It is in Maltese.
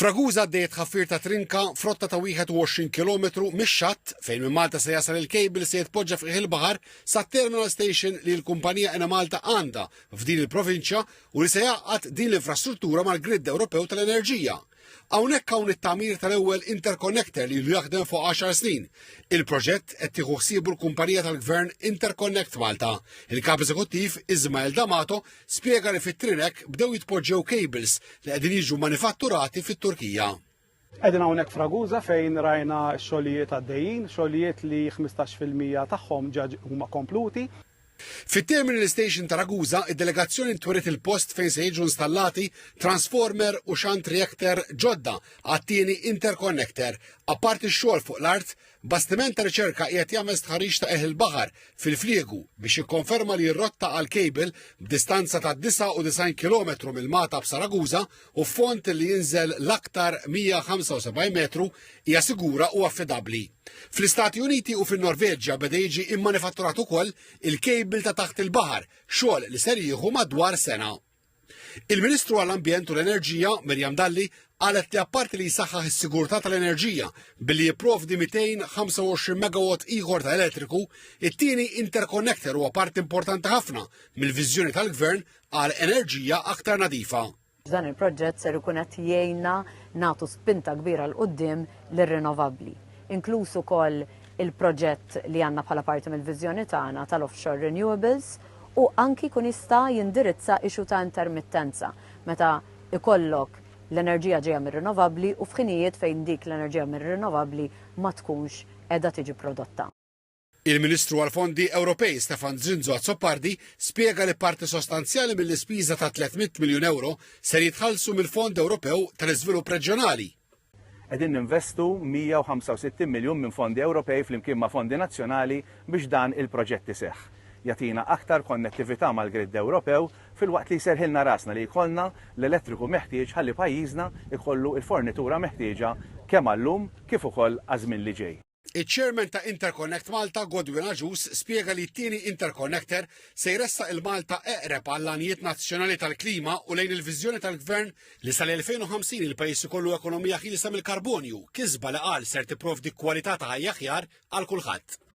Fraguża għaddejjed ħaffir ta' trinka frotta ta' 21 km mix-xatt fejn minn Malta se jasal il-kejbil se jitpoġġa fih il-baħar sa' terminal station li l-kumpanija Ena Malta għandha f'din il-provinċja u li se jgħaqqad din l-infrastruttura mal-Grid Ewropew tal-Enerġija. Hawnhekk hawn it-tagħmir tal-ewwel interconnector li ilu jaħdem fuq 10 snin. Il-proġett qed tieħu ħsiebu l-kumpanija tal-Gvern Interconnect Malta. Il-kap eżekuttiv Ismail D'Amato spjega li fit-trinek bdew jitpoġġew cables li qegħdin jiġu manifatturati fit-Turkija. Qegħdin hawnhekk f'Raguża fejn rajna xogħlijiet għaddejjin, xogħlijiet li 15% tagħhom huma kompluti. Fit-terminal station ta' Raguża, id-delegazzjoni ntweret il-post fejn se jiġu installati transformer u xant reaktor ġodda għat-tieni interconnector. Apparti x-xogħol fuq l-art, bastiment ta' riċerka qiegħed jagħmel stħarriġ ta' il-baħar fil-Fliegu biex jikkonferma li r-rotta għal kejbil b'distanza ta' 99 km mill-Mata b'Saraguża u font li jinżel l-aktar 175 metru hija sigura u affidabbli. Fl-Istati Uniti u fin-Norveġġja beda jiġi immanifatturat ukoll il-kejbil ta' taħt il-baħar, xogħol li ser jieħu madwar sena. Il-Ministru għall-Ambjent u l-Enerġija, Mirjam Dalli, qalet li apparti li jsaħħaħ is-sigurtà tal-enerġija billi jipprovdi 225 megawatt ieħor ta' elettriku, it-tieni interconnector huwa parti importanti ħafna mill-viżjoni tal-Gvern għal enerġija aktar nadifa. Dan il-proġett ser ikun qed jgħinna nagħtu spinta kbira l qudiem lir-rinovabbli, inkluż ukoll il-proġett li għandna bħala parti mill-viżjoni tagħna tal-offshore renewables u anki kun jista' jindirizza ixu ta' intermittenza meta ikollok l-enerġija ġejja mir-rinovabbli u f'ħinijiet fejn dik l-enerġija mir-rinovabbli ma tkunx qiegħda tiġi prodotta. Il-Ministru għal-Fondi Ewropej Stefan Zinzo Azzopardi spjega li parti sostanzjali mill-ispiża ta' 300 miljun euro ser jitħallsu mill-Fond Ewropew tal-Iżvilupp Reġjonali. Qegħdin ninvestu 165 miljun minn fondi Ewropej flimkien ma' fondi nazzjonali biex dan il-proġett iseħħ. Jatina aktar konnettività mal-Grid Ewropew fil-waqt li jserħilna rasna li jkollna l-elettriku meħtieġ ħalli pajjiżna jkollu l-fornitura meħtieġa kemm għallum kif ukoll għażmien li ġej. Il-Chairman ta' Interconnect Malta, Godwin Aġus, spjega li t-tieni interconnector se jressa il-Malta eqreb għall-għanijiet nazzjonali tal-klima u lejn il-viżjoni tal-Gvern li sal-2050 il-pajjiż ikollu ekonomija ħilsa mill-karbonju, kisba li qal ser tipprovdi kwalità ta' ħajja aħjar għal kulħadd.